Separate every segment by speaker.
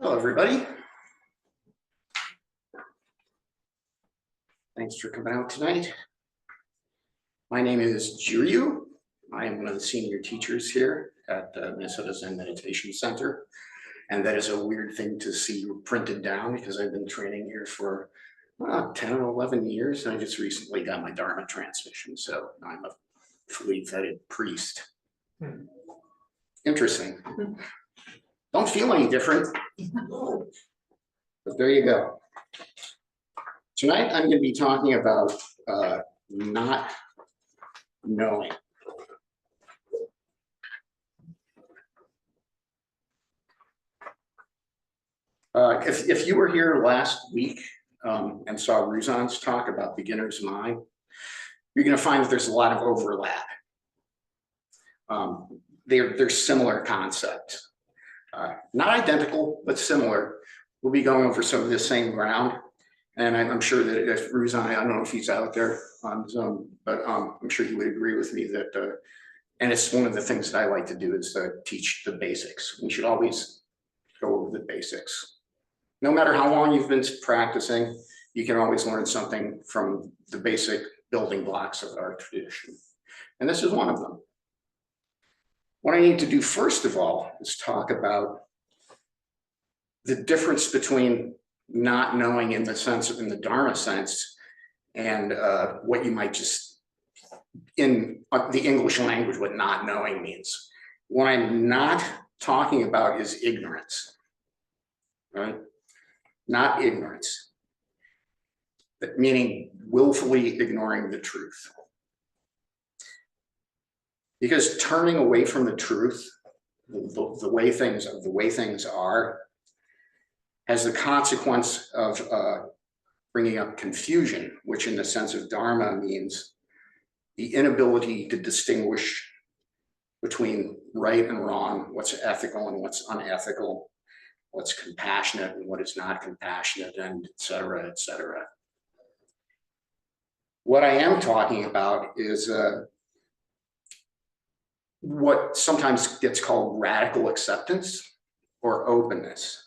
Speaker 1: Hello, everybody. Thanks for coming out tonight. My name is Jiryu. I am one of the senior teachers here at the Minnesota Zen Meditation Center. And that is a weird thing to see printed down because I've been training here for 10 or 11 years. And I just recently got my Dharma transmission. So I'm a fully vetted priest. Interesting. Don't feel any different. But there you go. Tonight, I'm going to be talking about not knowing. If you were here last week and saw Ruzan's talk about beginner's mind, you're going to find that there's a lot of overlap. They're similar concepts. Not identical, but similar. We'll be going over some of the same ground. And I'm sure that if Ruzan, I don't know if he's out there on Zoom, but I'm sure he would agree with me that, and it's one of the things that I like to do is teach the basics. We should always go over the basics. No matter how long you've been practicing, you can always learn something from the basic building blocks of our tradition. And this is one of them. What I need to do first of all is talk about the difference between not knowing in the sense of in the Dharma sense and what you might just in the English language, what not knowing means. What I'm not talking about is ignorance, right? Not ignorance, but meaning willfully ignoring the truth. Because turning away from the truth, the way things are, has the consequence of bringing up confusion, which in the sense of Dharma means the inability to distinguish between right and wrong, what's ethical and what's unethical, what's compassionate and what is not compassionate, and et cetera, et cetera. What I am talking about is what sometimes gets called radical acceptance or openness.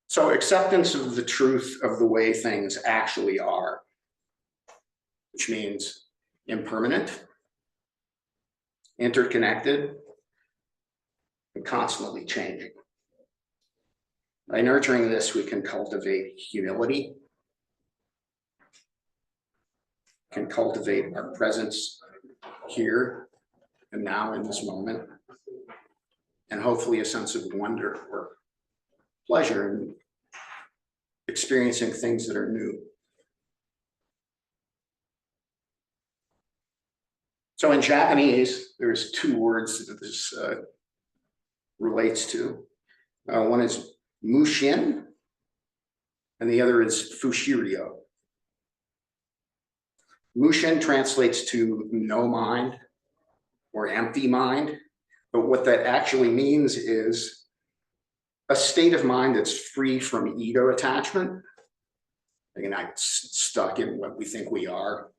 Speaker 1: So acceptance of the truth of the way things actually are, which means impermanent, interconnected, and constantly changing. By nurturing this, we can cultivate humility, can cultivate our presence here and now in this moment, and hopefully a sense of wonder or pleasure in experiencing things that are new. So in Japanese, there's two words that this relates to. One is mushin, and the other is fushiryo. Mushin translates to no mind or empty mind, but what that actually means is a state of mind that's free from ego attachment. Again, I'm stuck in what we think we are,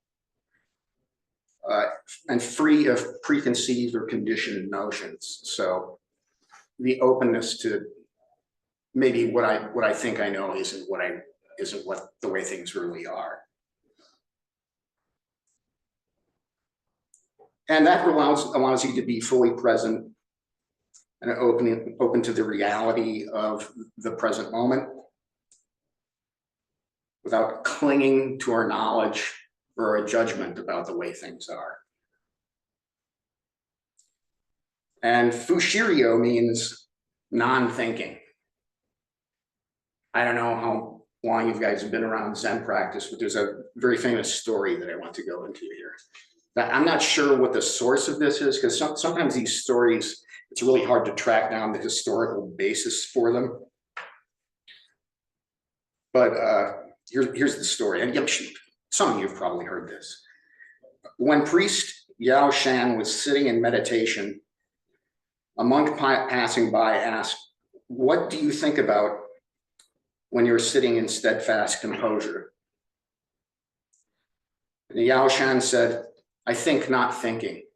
Speaker 1: and free of preconceived or conditioned notions. So the openness to maybe what I think I know isn't what the way things really are. And that allows you to be fully present and open to the reality of the present moment without clinging to our knowledge or a judgment about the way things are. And fushiryo means non-thinking. I don't know how long you guys have been around Zen practice, but there's a very famous story that I want to go into here. I'm not sure what the source of this is, because sometimes these stories, it's really hard to track down the historical basis for them. But here's the story, and some of you have probably heard this. When priest Yao Shan was sitting in meditation, a monk passing by asked, "What do you think about when you're sitting in steadfast composure?" And Yao Shan said, "I think not thinking."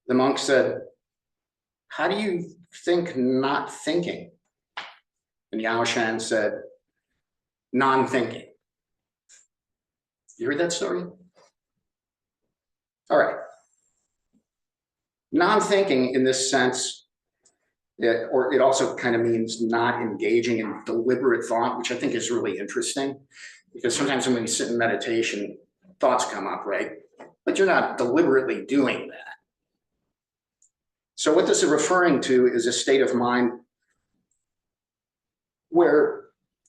Speaker 1: The monk said, how do you think not thinking? And Yao Shan said, non-thinking. You heard that story? All right. Non-thinking in this sense, or it also kind of means not engaging in deliberate thought, which I think is really interesting, because sometimes when you sit in meditation, thoughts come up, right? But you're not deliberately doing that. So what this is referring to is a state of mind where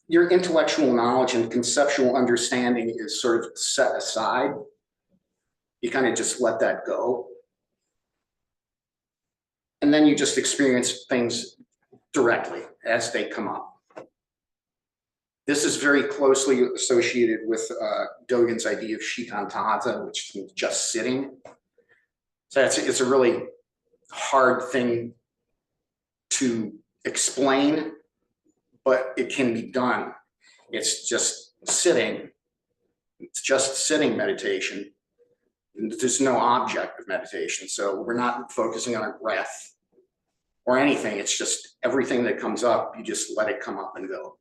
Speaker 1: your intellectual knowledge and conceptual understanding is sort of set aside. You kind of just let that go. And then you just experience things directly as they come up. This is very closely associated with Dogen's idea of shikantaza, which means just sitting. So it's a really hard thing to explain, but it can be done. It's just sitting. It's just sitting meditation. There's no object of meditation. So we're not focusing on our breath or anything. It's just everything that comes up, you just let it come up and go.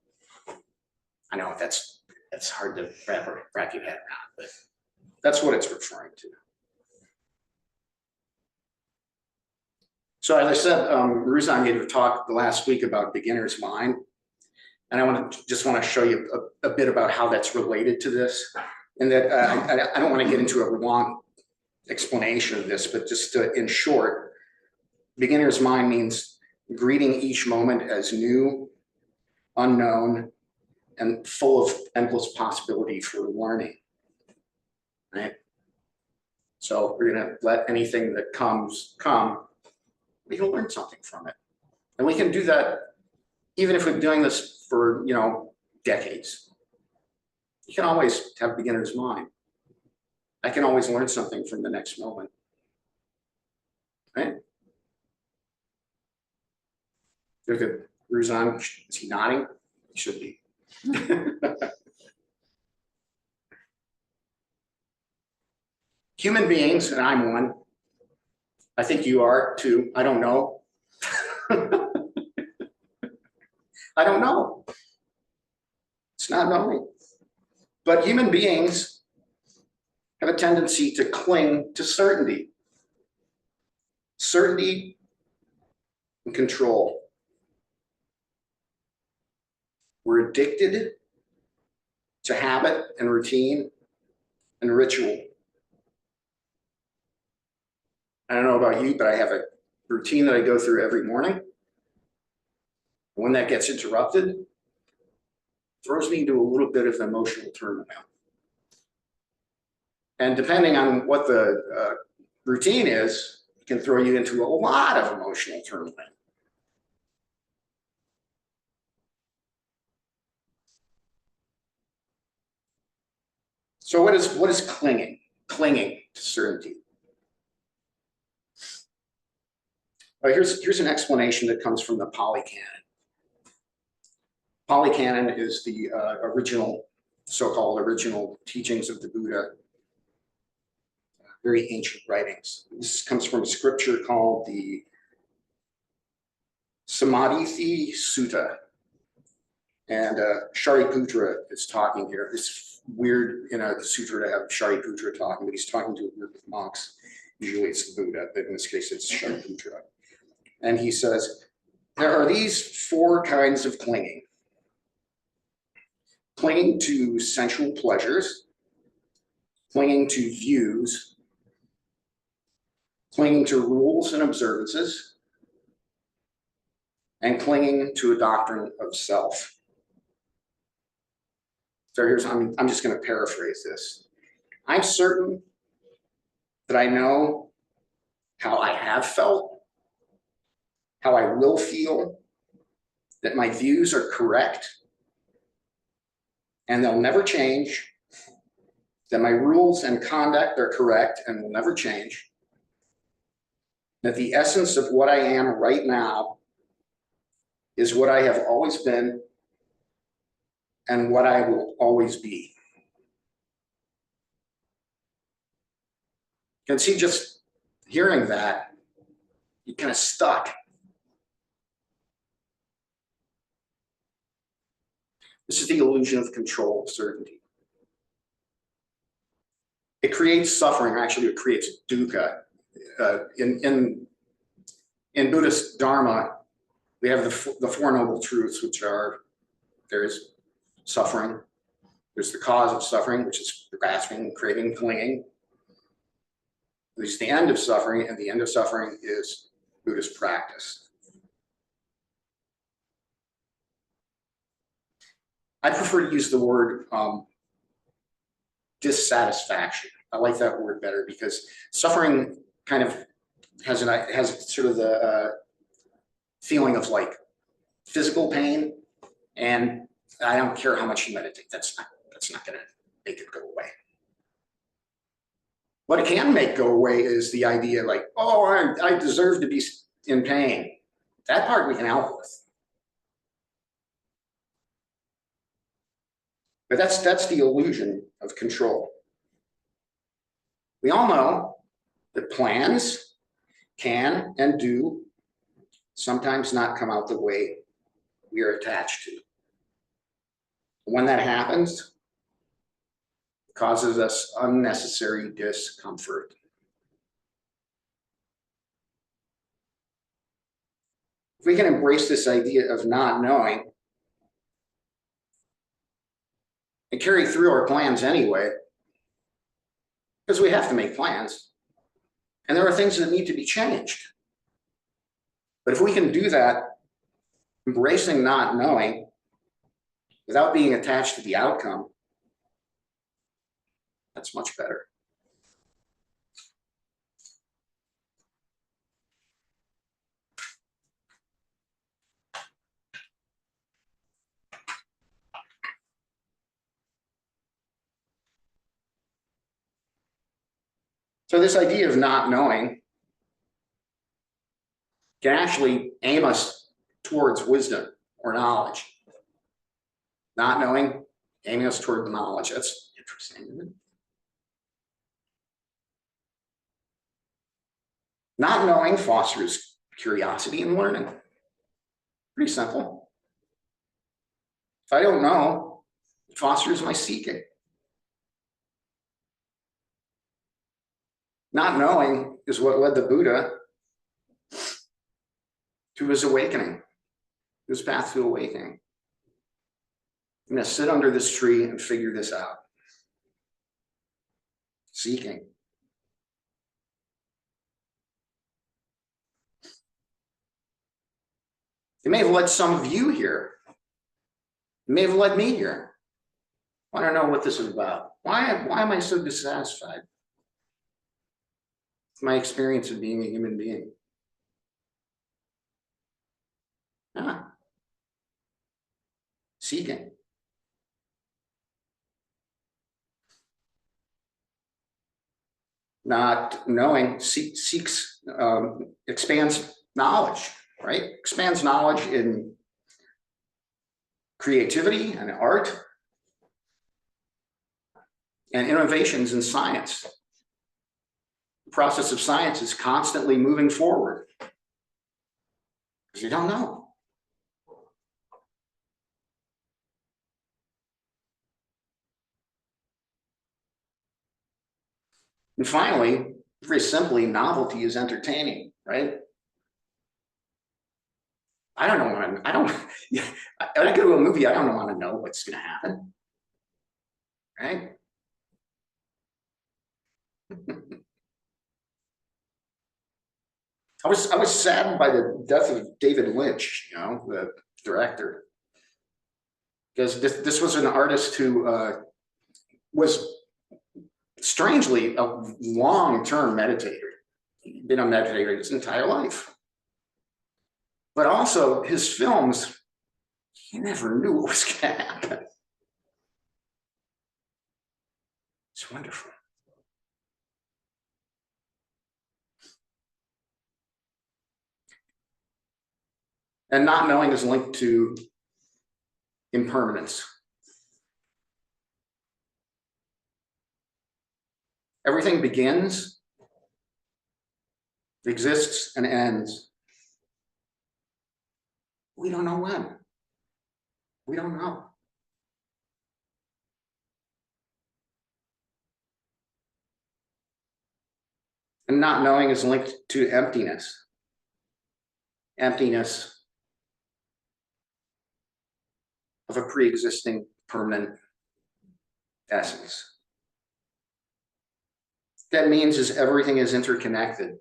Speaker 1: I know that's hard to wrap your head around, but that's what it's referring to. So as I said, Ruzan gave a talk the last week about beginner's mind. And I just want to show you a bit about how that's related to this. And that I don't want to get into a long explanation of this, but just in short, beginner's mind means greeting each moment as new, unknown, and full of endless possibility for learning, right? So we're gonna let anything that comes come, we can learn something from it. And we can do that even if we're doing this for, decades. You can always have beginner's mind. I can always learn something from the next moment, right? Look at Ruzan, is he nodding? He should be. Human beings, and I'm one. I think you are too. I don't know. I don't know. It's not knowing. But human beings have a tendency to cling to certainty. Certainty and control. We're addicted to habit and routine and ritual. I don't know about you, but I have a routine that I go through every morning. When that gets interrupted, it throws me into a little bit of emotional turmoil. And depending on what the routine is, it can throw you into a lot of emotional turmoil. So what is clinging? Clinging to certainty. Here's an explanation that comes from the Pali Canon. Pali Canon is the so-called original teachings of the Buddha, very ancient writings. This comes from a scripture called the Samadhi Sutta. And Shariputra is talking here. It's weird, the sutra to have Shariputra talking, but he's talking to a group of monks. Usually it's the Buddha, but in this case it's Shariputra. And he says, there are these 4 kinds of clinging. Clinging to sensual pleasures, clinging to views, clinging to rules and observances, and clinging to a doctrine of self. So I'm just going to paraphrase this. I'm certain that I know how I have felt, how I will feel, that my views are correct, and they'll never change, that my rules and conduct are correct and will never change, that the essence of what I am right now is what I have always been and what I will always be. You can see just hearing that, you're kind of stuck. This is the illusion of control, certainty. It creates suffering, or actually it creates dukkha. In Buddhist Dharma, we have the Four Noble Truths, which are, there is suffering, there's the cause of suffering, which is grasping, craving, clinging. There's the end of suffering, and the end of suffering is Buddhist practice. I prefer to use the word dissatisfaction. I like that word better because suffering kind of has sort of the feeling of like physical pain, and I don't care how much you meditate. That's not going to make it go away. What it can make go away is the idea like, oh, I deserve to be in pain. That part we can help with. But that's the illusion of control. We all know that plans can and do sometimes not come out the way we are attached to. When that happens, it causes us unnecessary discomfort. If we can embrace this idea of not knowing and carry through our plans anyway, because we have to make plans, and there are things that need to be changed. But if we can do that, embracing not knowing without being attached to the outcome, that's much better. So this idea of not knowing can actually aim us towards wisdom or knowledge. Not knowing, aiming us toward knowledge. That's interesting, isn't it? Not knowing fosters curiosity and learning. Pretty simple. If I don't know, it fosters my seeking. Not knowing is what led the Buddha to his awakening, his path to awakening. I'm going to sit under this tree and figure this out. Seeking. It may have led some of you here. It may have led me here. I want to know what this is about. Why am I so dissatisfied with my experience of being a human being? Seeking. Not knowing seeks, expands knowledge, right? Expands knowledge in creativity and art and innovations in science. The process of science is constantly moving forward because you don't know. And finally, very simply, novelty is entertaining, right? I don't know. I don't. When I go to a movie, I don't want to know what's going to happen, right? I was saddened by the death of David Lynch, you know, the director, because this was an artist who was strangely a long-term meditator. He'd been a meditator his entire life. But also his films, you never knew what was going to happen. It's wonderful. And not knowing is linked to impermanence. Everything begins, exists, and ends. We don't know when. We don't know. And not knowing is linked to emptiness. Emptiness of a pre-existing permanent essence. That means is everything is interconnected.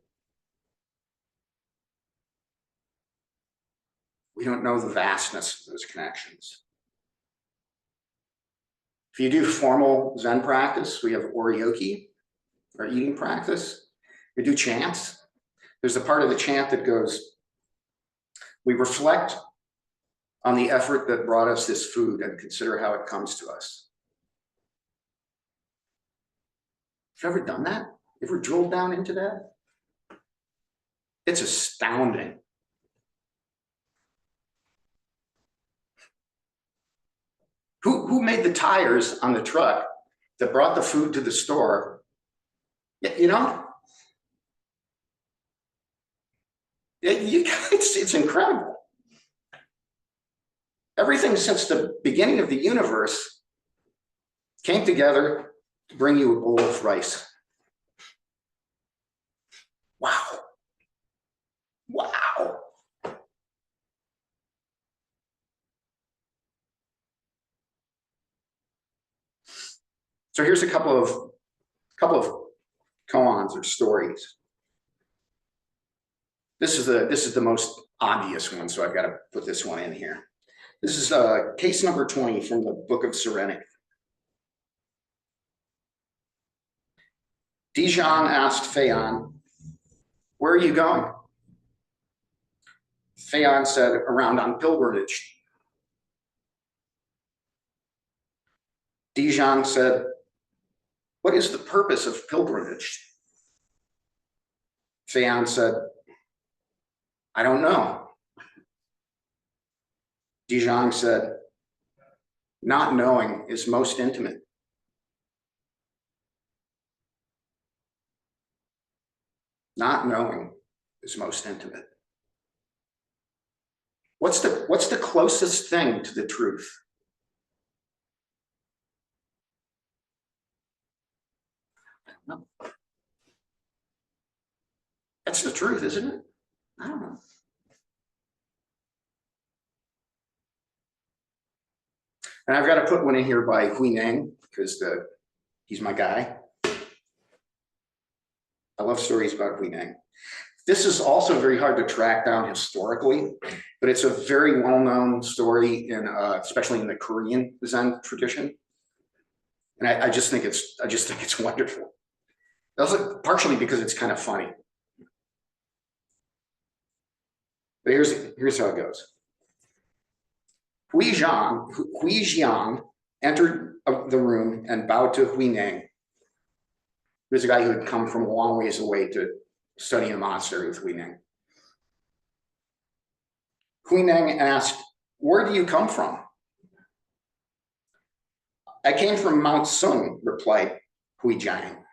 Speaker 1: We don't know the vastness of those connections. If you do formal Zen practice, we have oryoki, our eating practice. We do chants. There's a part of the chant that goes, we reflect on the effort that brought us this food and consider how it comes to us. Have you ever done that? Ever drilled down into that? It's astounding. Who made the tires on the truck that brought the food to the store? You know, it's incredible. Everything since the beginning of the universe came together to bring you a bowl of rice. Wow. Wow. So here's a couple of koans or stories. This is the most obvious one, so I've got to put this one in here. This is case number 20 from the Book of Serenity. Dijon asked Feyan, "Where are you going?" Feyan said, "Around on pilgrimage." Dijon said, "What is the purpose of pilgrimage?" Feyan said, "I don't know." Dijon said, "Not knowing is most intimate." Not knowing is most intimate. What's the closest thing to the truth? No. That's the truth, isn't it? I don't know. And I've got to put one in here by Hui Neng because he's my guy. I love stories about Hui Neng. This is also very hard to track down historically, but it's a very well-known story especially in the Korean Zen tradition. And I just think it's wonderful. Also, partially because it's kind of funny. But here's how it goes. Hui Jiang entered the room and bowed to Hui Neng. He was a guy who had come from a long ways away to study in a monastery with Hui Neng. Hui Neng asked, "Where do you come from?" "I came from Mount Sung," replied Hui Jiang.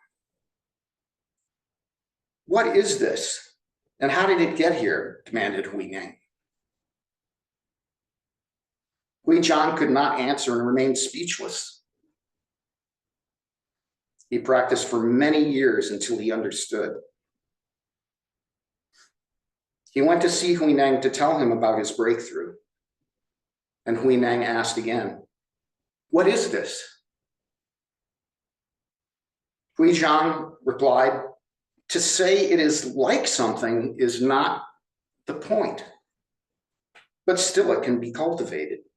Speaker 1: "What is this? And how did it get here?" demanded Hui Neng. Hui Jiang could not answer and remained speechless. He practiced for many years until he understood. He went to see Hui Neng to tell him about his breakthrough. And Hui Neng asked again, "What is this?" Hui Jiang replied, "To say it is like something is not the point, but still it can be cultivated."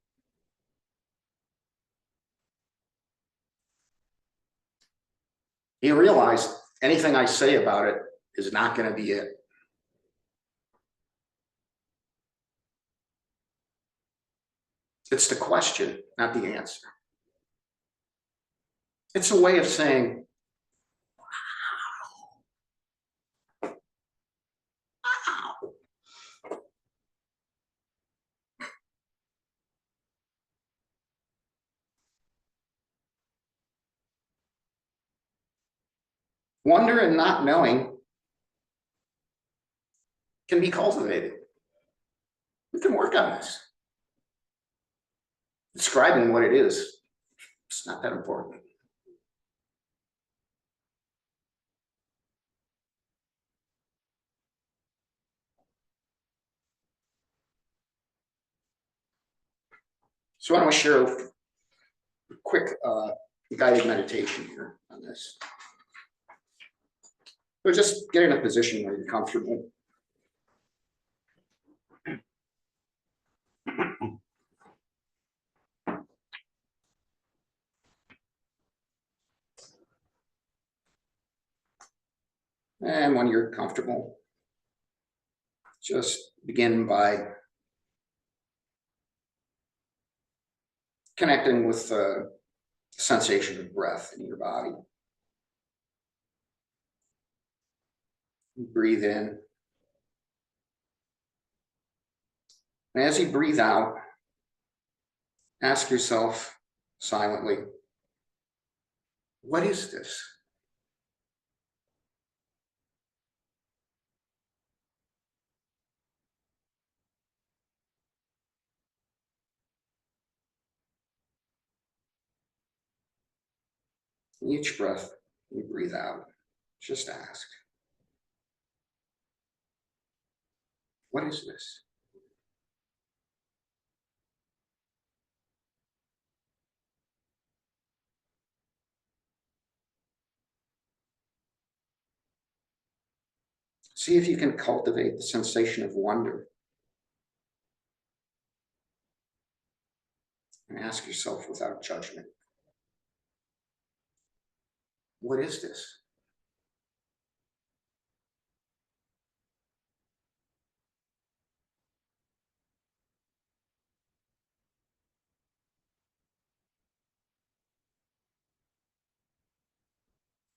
Speaker 1: He realized anything I say about it is not going to be it. It's the question, not the answer. It's a way of saying, wow. Wonder and not knowing can be cultivated. We can work on this. Describing what it is, it's not that important. So I want to share a quick guided meditation here on this. So just get in a position where you're comfortable. And when you're comfortable, just begin by connecting with the sensation of breath in your body. Breathe in. And as you breathe out, ask yourself silently, what is this? Each breath you breathe out, just ask, what is this? See if you can cultivate the sensation of wonder. And ask yourself without judgment, what is this?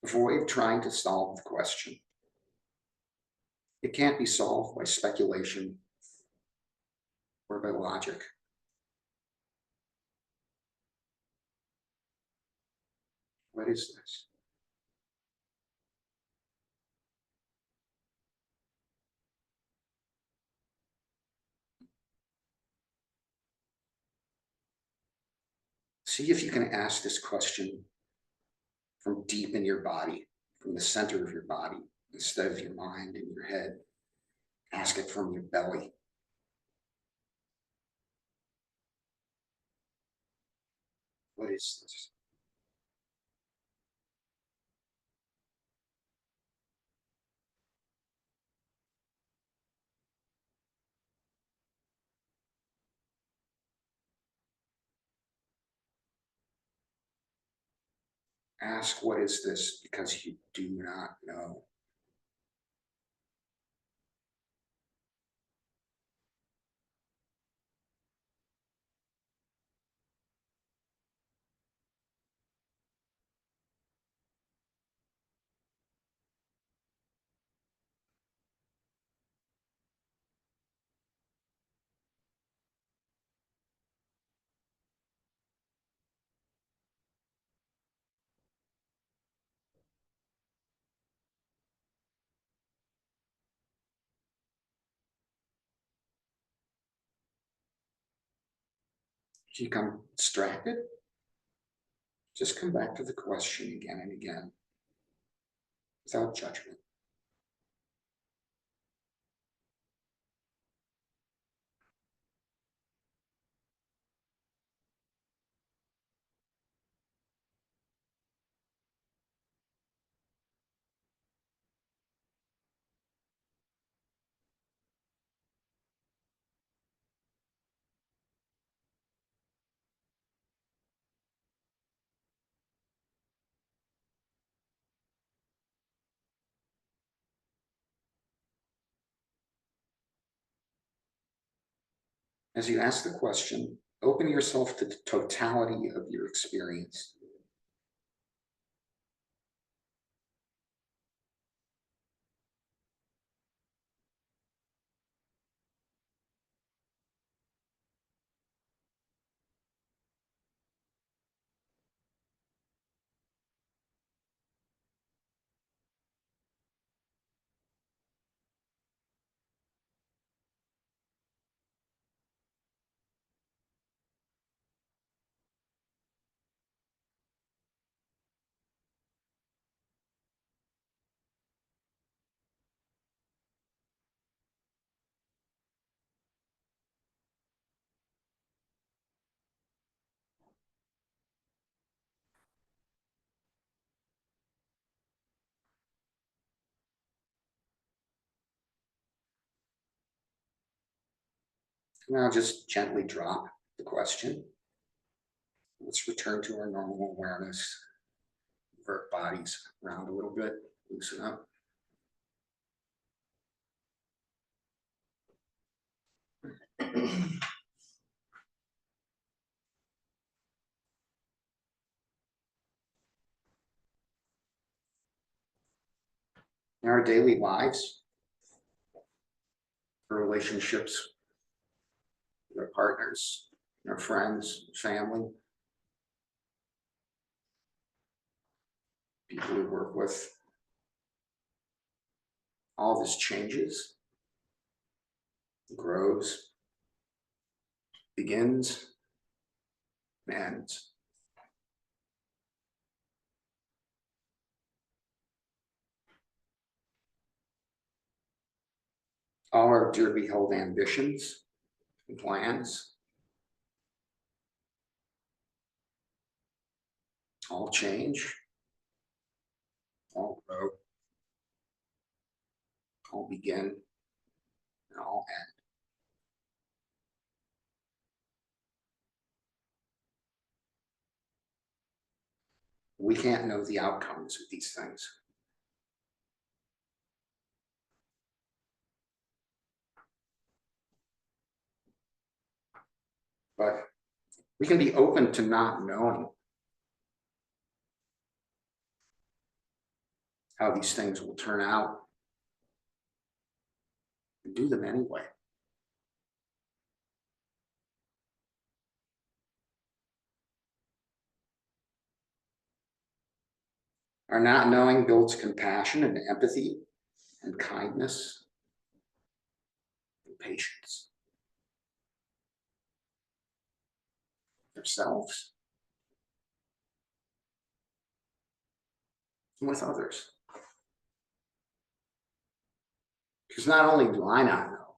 Speaker 1: Avoid trying to solve the question. It can't be solved by speculation or by logic. What is this? See if you can ask this question from deep in your body, from the center of your body, instead of your mind and your head. Ask it from your belly. What is this? Ask what is this because you do not know. If you become distracted, just come back to the question again and again without judgment. As you ask the question, open yourself to the totality of your experience. Now just gently drop the question. Let's return to our normal awareness. Move our bodies around a little bit, loosen up. In our daily lives, our relationships with our partners, our friends, family, people we work with, all this changes, grows, begins, and ends. All our dearly held ambitions and plans all change, all grow, all begin, and all end. We can't know the outcomes of these things. But we can be open to not knowing how these things will turn out and do them anyway. Our not knowing builds compassion and empathy and kindness and patience. Ourselves and with others. Because not only do I not know,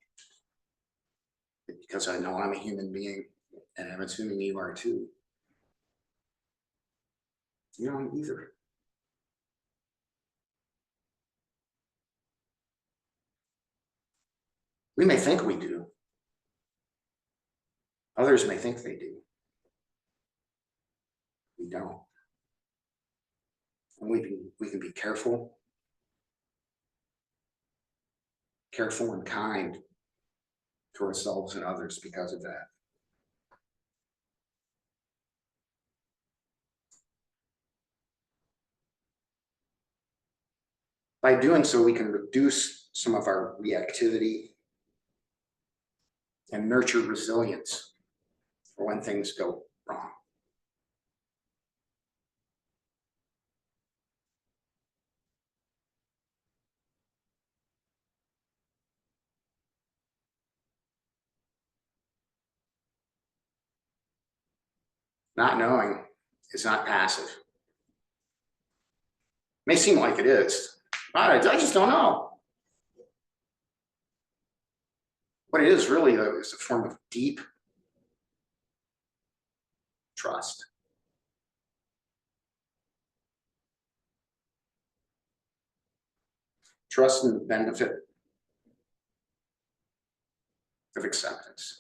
Speaker 1: but because I know I'm a human being, and I'm assuming you are too, you don't either. We may think we do. Others may think they do. We don't. And we can be careful and kind to ourselves and others because of that. By doing so, we can reduce some of our reactivity and nurture resilience for when things go wrong. Not knowing is not passive. May seem like it is. I just don't know. What it is really, though, is a form of deep trust. Trust in the benefit of acceptance.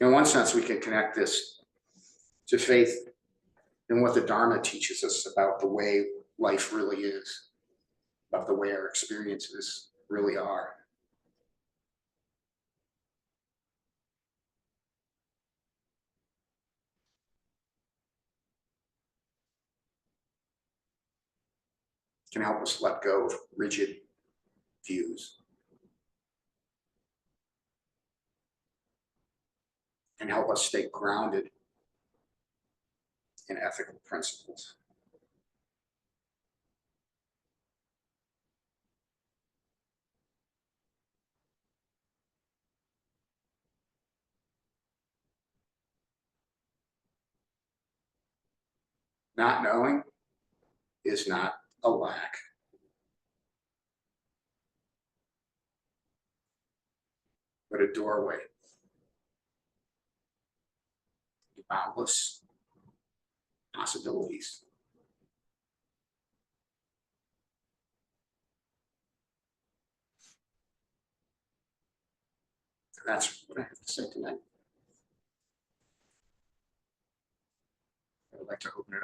Speaker 1: In one sense, we can connect this to faith in what the Dharma teaches us about the way life really is, about the way our experiences really are. It can help us let go of rigid views and help us stay grounded in ethical principles. Not knowing is not a lack, but a doorway to boundless possibilities. That's what I have to say tonight. I'd like to open it up